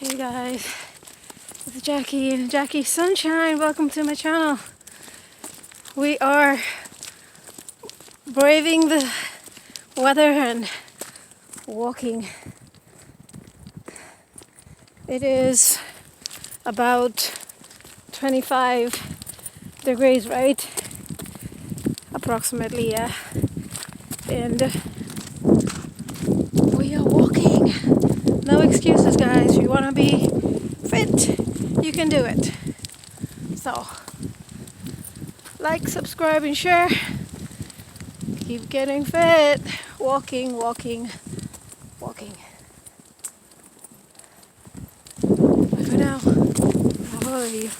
Hey guys, it's Jackie and Jackie Sunshine. Welcome to my channel. We are braving the weather and walking. It is about 25 degrees, right? Approximately, yeah. And we are walking. No excuses, guys. If you want to be fit, you can do it. So, like, subscribe, and share. Keep getting fit. Walking, walking, walking. Bye for now. How are you?